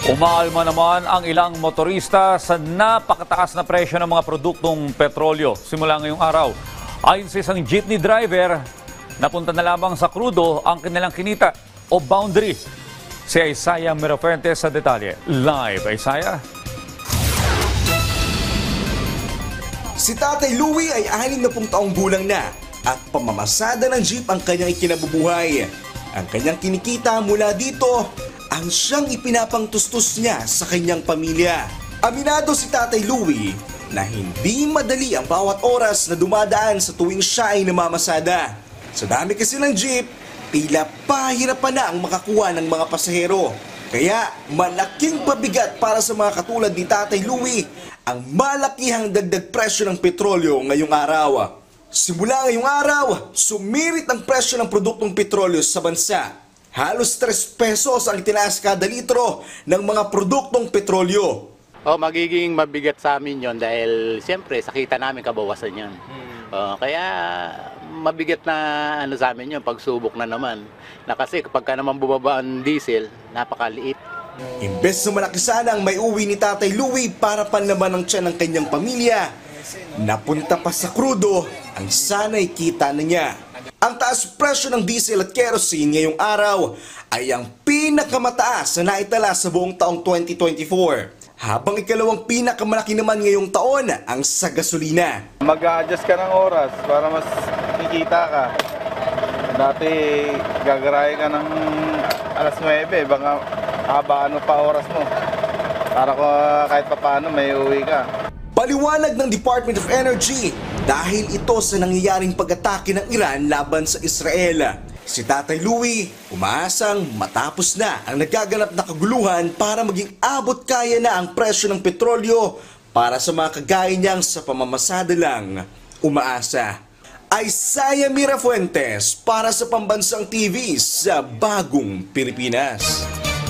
Umaalma naman ang ilang motorista sa napakataas na presyo ng mga produktong petrolyo simula ngayong araw. Ayon sa isang jeepney driver, napunta na lamang sa krudo ang kanilang kinita o boundary. Si Isaiah Mirafuentes sa detalye. Live, Isaiah. Si Tatay Louie ay 60 taong gulang na at pamamasada ng jeep ang kanyang ikinabubuhay. Ang kanyang kinikita mula dito ang siyang ipinapangtustos niya sa kanyang pamilya. Aminado si Tatay Louie na hindi madali ang bawat oras na dumadaan sa tuwing siya ay namamasada. Sa dami kasi ng jeep, tila pahirapan na ang makakuha ng mga pasahero. Kaya malaking pabigat para sa mga katulad ni Tatay Louie ang malakihang dagdag presyo ng petrolyo ngayong araw. Simula ngayong araw, sumirit ang presyo ng produktong petrolyo sa bansa. Halos 3 pesos ang itinaas kada litro ng mga produktong petrolyo. Magiging mabigat sa amin yon dahil siyempre sakita namin kabawasan yon. Kaya mabigat na sa amin yun, pagsubok na naman. Na kasi kapag ka naman bumaba ang diesel, napakaliit. Imbes na malaki sana ang may uwi ni Tatay Louie para panlaban ng tiyan ng kanyang pamilya, napunta pa sa krudo ang sana'y kita na niya. Ang taas presyo ng diesel at kerosene ngayong araw ay ang pinakamataas na naitala sa buong taong 2024. Habang ikalawang pinakamalaki naman ngayong taon ang sa gasolina. Mag-a-adjust ka ng oras para mas kikita ka. Dati gagarahe ka ng alas 9, baka haba pa oras mo. Para kahit papaano may uwi ka. Paliwanag ng Department of Energy dahil ito sa nangyayaring pag-atake ng Iran laban sa Israel. Si Tatay Louie umaasang matapos na ang nagaganap na kaguluhan para maging abot kaya na ang presyo ng petrolyo para sa mga kagaya niyang sa pamamasada lang umaasa. Isaiah Mirafuentes para sa Pambansang TV sa Bagong Pilipinas.